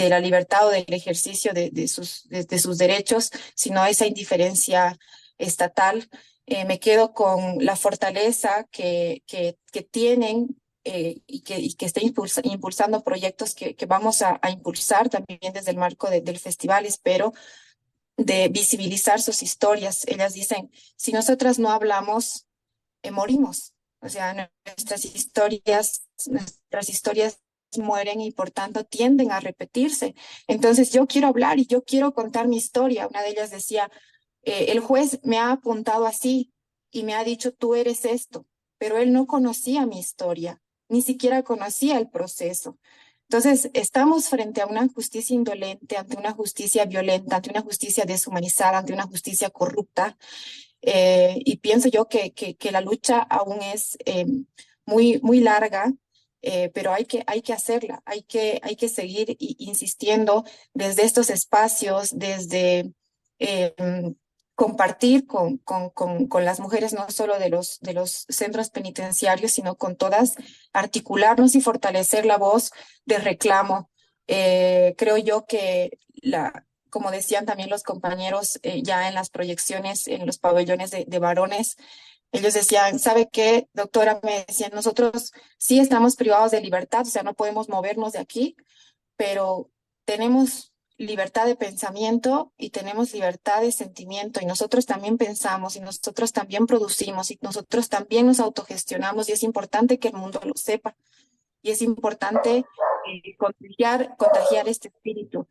la libertad o del ejercicio de sus derechos, sino esa indiferencia estatal. Me quedo con la fortaleza que tienen y que está impulsando proyectos que vamos a impulsar también desde el marco del festival, espero, de visibilizar sus historias. Ellas dicen, si nosotras no hablamos, morimos. O sea, nuestras historias mueren y por tanto tienden a repetirse. Entonces yo quiero hablar y yo quiero contar mi historia. Una de ellas decía, el juez me ha apuntado así y me ha dicho, tú eres esto, pero él no conocía mi historia, ni siquiera conocía el proceso. Entonces, estamos frente a una justicia indolente, ante una justicia violenta, ante una justicia deshumanizada, ante una justicia corrupta, y pienso yo que la lucha aún es muy larga, pero hay que hacerla, hay que seguir insistiendo desde estos espacios, desde compartir con las mujeres, no solo de los centros penitenciarios, sino con todas, articularnos y fortalecer la voz de reclamo. Creo yo que como decían también los compañeros ya en las proyecciones, en los pabellones de varones, ellos decían, ¿sabe qué, doctora? Me decían, nosotros sí estamos privados de libertad, o sea, no podemos movernos de aquí, pero tenemos libertad de pensamiento y tenemos libertad de sentimiento y nosotros también pensamos y nosotros también producimos y nosotros también nos autogestionamos y es importante que el mundo lo sepa y es importante contagiar este espíritu.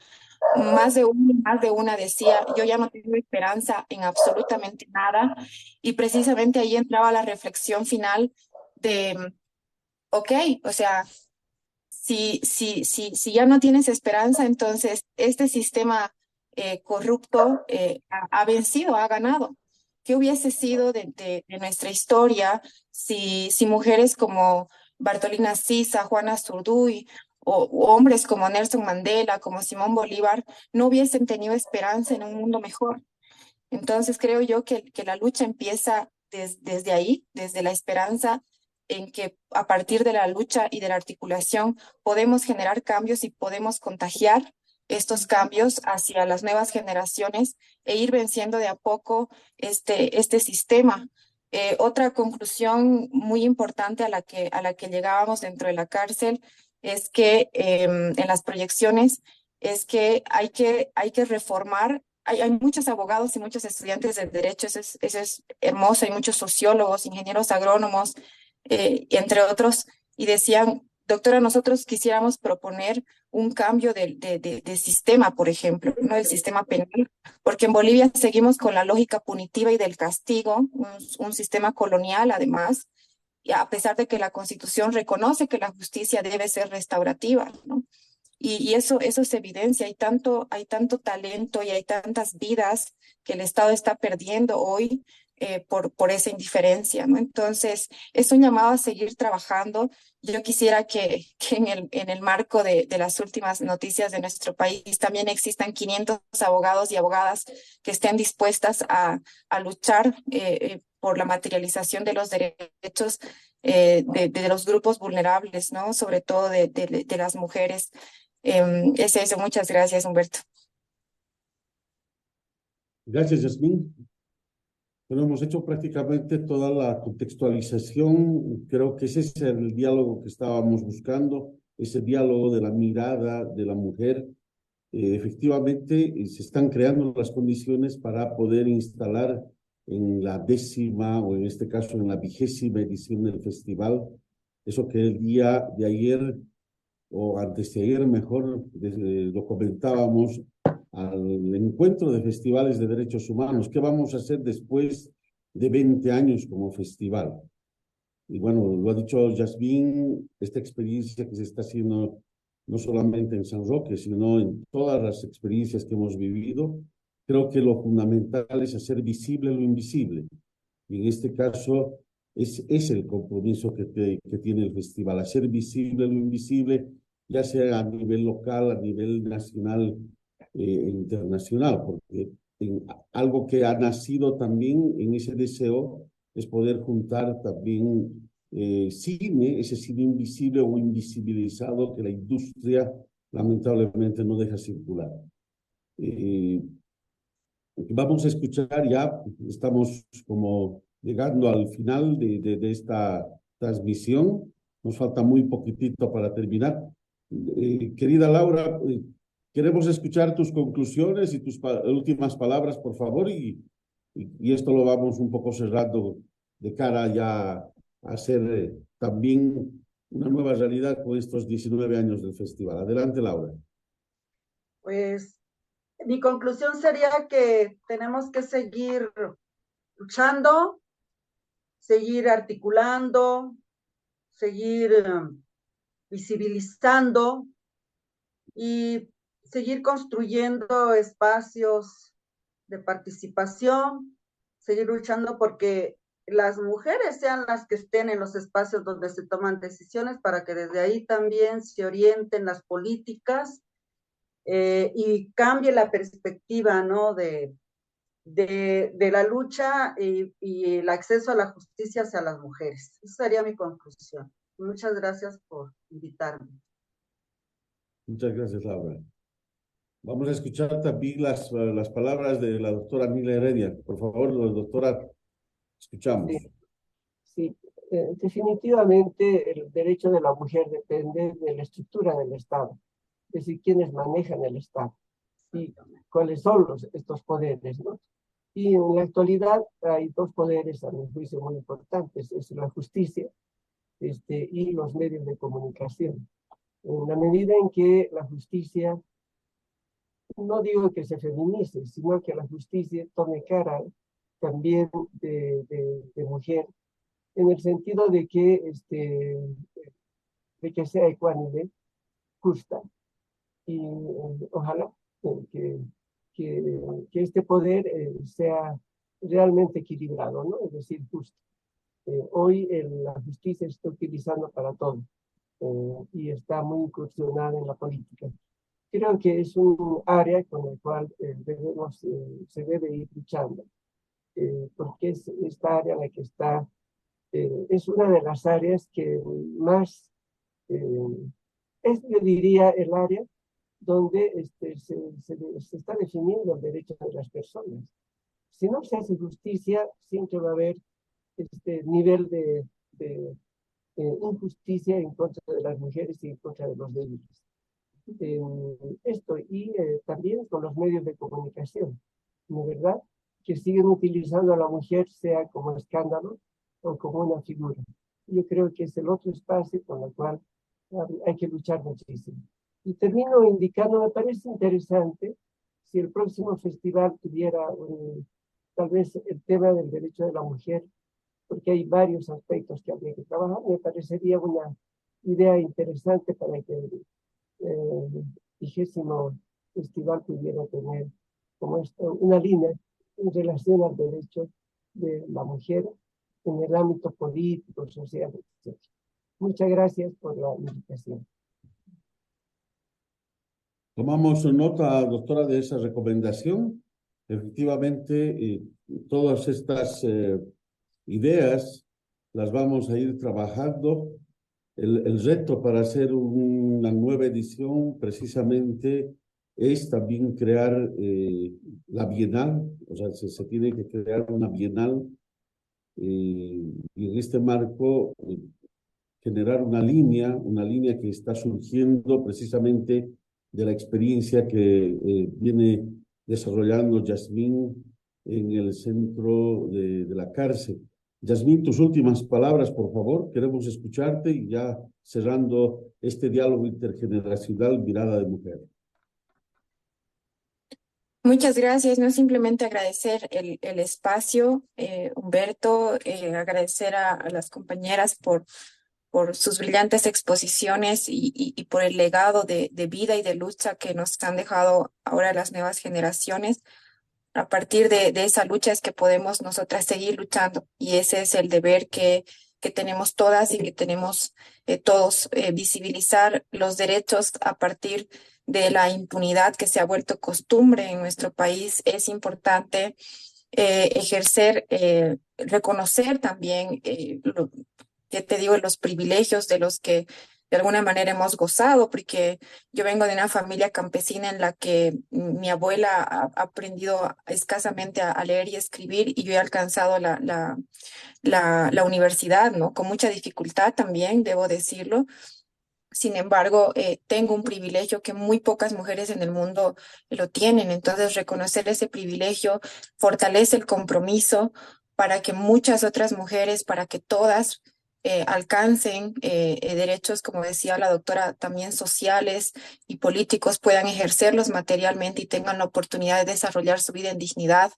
Más de uno, más de una decía, yo ya no tengo esperanza en absolutamente nada y precisamente ahí entraba la reflexión final de, ok, o sea, si ya no tienes esperanza, entonces este sistema corrupto ha vencido, ha ganado. ¿Qué hubiese sido de nuestra historia si mujeres como Bartolina Sisa, Juana Zurduy o hombres como Nelson Mandela, como Simón Bolívar, no hubiesen tenido esperanza en un mundo mejor? Entonces creo yo que la lucha empieza desde ahí, desde la esperanza en que a partir de la lucha y de la articulación podemos generar cambios y podemos contagiar estos cambios hacia las nuevas generaciones e ir venciendo de a poco este sistema. Otra conclusión muy importante a la que llegábamos dentro de la cárcel es que en las proyecciones es que hay que reformar. Hay muchos abogados y muchos estudiantes de derecho, eso es hermoso, hay muchos sociólogos, ingenieros agrónomos, entre otros, y decían, doctora, nosotros quisiéramos proponer un cambio de sistema, por ejemplo, ¿no? El sistema penal, porque en Bolivia seguimos con la lógica punitiva y del castigo, un sistema colonial además, y a pesar de que la Constitución reconoce que la justicia debe ser restaurativa, ¿no? Y eso se evidencia, hay tanto talento y hay tantas vidas que el Estado está perdiendo hoy por esa indiferencia, ¿no? Entonces, es un llamado a seguir trabajando. Yo quisiera que en el marco de las últimas noticias de nuestro país también existan 500 abogados y abogadas que estén dispuestas a luchar por la materialización de los derechos de los grupos vulnerables, ¿no? Sobre todo de las mujeres. Es eso, muchas gracias, Humberto. Gracias, Yasmín. Bueno, hemos hecho prácticamente toda la contextualización. Creo que ese es el diálogo que estábamos buscando, ese diálogo de la mirada de la mujer. Efectivamente, se están creando las condiciones para poder instalar en la 10ª, o en este caso en la 20ª edición del festival, eso que el día de ayer o antes de ayer mejor, lo comentábamos, al encuentro de festivales de derechos humanos. ¿Qué vamos a hacer después de 20 años como festival? Y bueno, lo ha dicho Yasmín, esta experiencia que se está haciendo no solamente en San Roque, sino en todas las experiencias que hemos vivido, creo que lo fundamental es hacer visible lo invisible. Y en este caso es el compromiso que tiene el festival, hacer visible lo invisible, ya sea a nivel local, a nivel nacional e internacional, porque algo que ha nacido también en ese deseo es poder juntar también cine, ese cine invisible o invisibilizado que la industria lamentablemente no deja circular. Vamos a escuchar ya, estamos como llegando al final de esta transmisión, nos falta muy poquitito para terminar. Querida Laura, Queremos escuchar tus conclusiones y tus últimas palabras, por favor, y esto lo vamos un poco cerrando de cara ya a hacer también una nueva realidad con estos 19 años del festival. Adelante, Laura. Pues mi conclusión sería que tenemos que seguir luchando, seguir articulando, seguir visibilizando y seguir construyendo espacios de participación, seguir luchando porque las mujeres sean las que estén en los espacios donde se toman decisiones para que desde ahí también se orienten las políticas y cambie la perspectiva, ¿no? de la lucha y el acceso a la justicia hacia las mujeres. Esa sería mi conclusión. Muchas gracias por invitarme. Muchas gracias, Laura. Vamos a escuchar también las palabras de la doctora Nila Heredia. Por favor, doctora, escuchamos. Sí, definitivamente el derecho de la mujer depende de la estructura del Estado, es decir, quiénes manejan el Estado y cuáles son estos poderes, ¿no? Y en la actualidad hay dos poderes, a mi juicio, muy importantes, es la justicia y los medios de comunicación. En la medida en que la justicia, no digo que se feminice, sino que la justicia tome cara también de mujer, en el sentido de que sea ecuánime, justa, y ojalá que este poder sea realmente equilibrado, ¿no? Es decir, justo. Hoy la justicia se está utilizando para todo y está muy incursionada en la política. Creo que es un área con la cual se debe ir luchando, porque es esta área la que está, es una de las áreas que más, yo diría, el área donde se está definiendo el derecho de las personas. Si no se hace justicia, siempre va a haber este nivel de injusticia en contra de las mujeres y en contra de los débiles. Esto y también con los medios de comunicación, ¿no es verdad? Que siguen utilizando a la mujer sea como escándalo o como una figura. Yo creo que es el otro espacio con el cual hay que luchar muchísimo. Y termino indicando, me parece interesante si el próximo festival tuviera tal vez el tema del derecho de la mujer, porque hay varios aspectos que habría que trabajar. Me parecería una idea interesante para que el 20º festival pudiera tener como una línea en relación al derecho de la mujer en el ámbito político, social, etc. Muchas gracias por la invitación. Tomamos nota, doctora, de esa recomendación. Efectivamente, todas estas ideas las vamos a ir trabajando. El reto para hacer una nueva edición precisamente es también crear la Bienal, o sea, se tiene que crear una Bienal y en este marco generar una línea que está surgiendo precisamente de la experiencia que viene desarrollando Yasmín en el centro de la cárcel. Yasmín, tus últimas palabras, por favor. Queremos escucharte y ya cerrando este diálogo intergeneracional Mirada de Mujer. Muchas gracias. No simplemente agradecer el espacio, Humberto, agradecer a las compañeras por sus brillantes exposiciones y por el legado de vida y de lucha que nos han dejado ahora las nuevas generaciones. A partir de esa lucha es que podemos nosotras seguir luchando y ese es el deber que tenemos todas y que tenemos todos, visibilizar los derechos a partir de la impunidad que se ha vuelto costumbre en nuestro país. Es importante ejercer, reconocer también, ¿qué te digo?, los privilegios de los que de alguna manera hemos gozado, porque yo vengo de una familia campesina en la que mi abuela ha aprendido escasamente a leer y escribir y yo he alcanzado la universidad, ¿no? Con mucha dificultad también, debo decirlo. Sin embargo, tengo un privilegio que muy pocas mujeres en el mundo lo tienen. Entonces, reconocer ese privilegio fortalece el compromiso para que muchas otras mujeres, para que todas alcancen derechos, como decía la doctora, también sociales y políticos, puedan ejercerlos materialmente y tengan la oportunidad de desarrollar su vida en dignidad,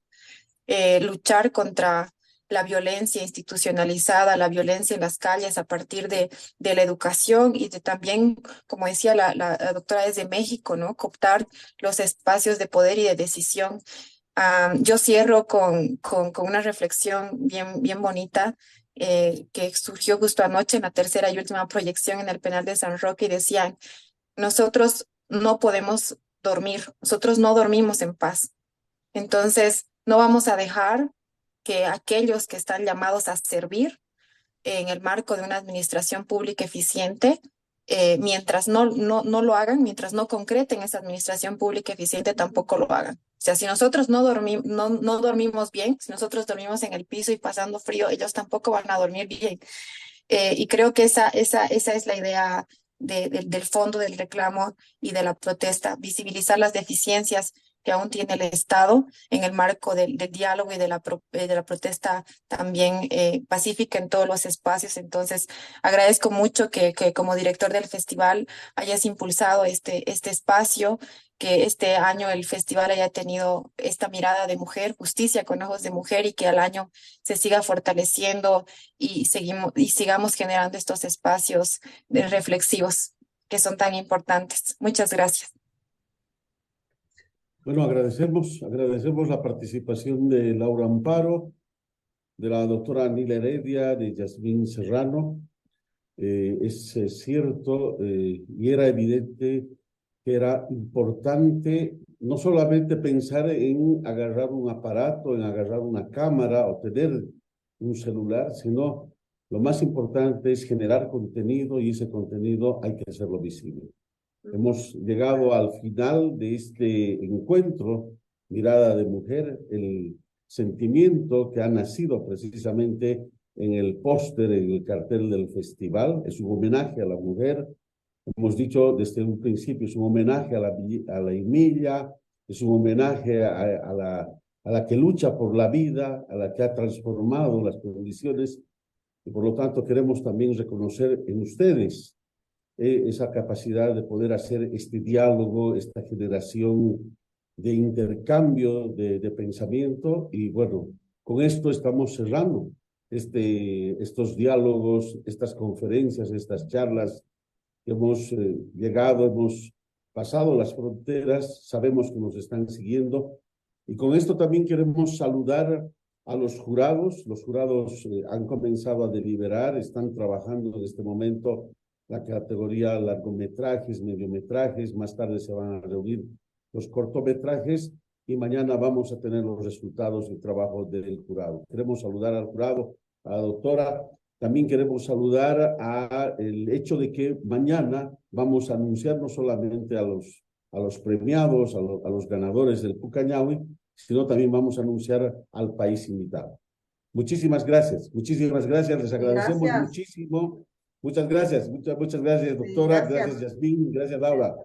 luchar contra la violencia institucionalizada, la violencia en las calles a partir de la educación y de también, como decía la doctora desde México, ¿no? Cooptar los espacios de poder y de decisión. Yo cierro con una reflexión bien bonita que surgió justo anoche en la tercera y última proyección en el penal de San Roque y decían, nosotros no podemos dormir, nosotros no dormimos en paz. Entonces, no vamos a dejar que aquellos que están llamados a servir en el marco de una administración pública eficiente, mientras no lo hagan, mientras no concreten esa administración pública eficiente, tampoco lo hagan. O sea, si nosotros no dormimos bien, si nosotros dormimos en el piso y pasando frío, ellos tampoco van a dormir bien. Y creo que esa es la idea del fondo del reclamo y de la protesta, visibilizar las deficiencias que aún tiene el Estado en el marco del diálogo y de la protesta también pacífica en todos los espacios. Entonces, agradezco mucho que como director del festival hayas impulsado este espacio, que este año el festival haya tenido esta mirada de mujer, justicia con ojos de mujer, y que al año se siga fortaleciendo y sigamos generando estos espacios reflexivos que son tan importantes. Muchas gracias. Bueno, agradecemos la participación de Laura Amparo, de la doctora Anila Heredia, de Yasmín Serrano. Es cierto y era evidente que era importante no solamente pensar en agarrar un aparato, en agarrar una cámara o tener un celular, sino lo más importante es generar contenido y ese contenido hay que hacerlo visible. Hemos llegado al final de este encuentro, Mirada de Mujer, el sentimiento que ha nacido precisamente en el póster, en el cartel del festival. Es un homenaje a la mujer. Hemos dicho desde un principio, es un homenaje a la Imilla, es un homenaje a la que lucha por la vida, a la que ha transformado las condiciones, y por lo tanto queremos también reconocer en ustedes esa capacidad de poder hacer este diálogo, esta generación de intercambio de pensamiento. Y bueno, con esto estamos cerrando estos diálogos, estas conferencias, estas charlas. Hemos llegado, hemos pasado las fronteras, sabemos que nos están siguiendo. Y con esto también queremos saludar a los jurados. Los jurados han comenzado a deliberar, están trabajando en este momento la categoría largometrajes, mediometrajes, más tarde se van a reunir los cortometrajes y mañana vamos a tener los resultados del trabajo del jurado. Queremos saludar al jurado, a la doctora. También queremos saludar el hecho de que mañana vamos a anunciar no solamente a los premiados, a los ganadores del Pucañahui, sino también vamos a anunciar al país invitado. Muchísimas gracias, les agradecemos muchísimo. Muchas gracias, muchas gracias, doctora, gracias Yasmín, gracias Laura.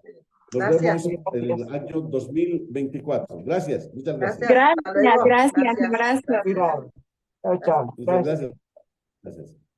Nos vemos en el año 2024. Gracias, muchas gracias. Gracias. Chao, chao. Muchas gracias. Gracias.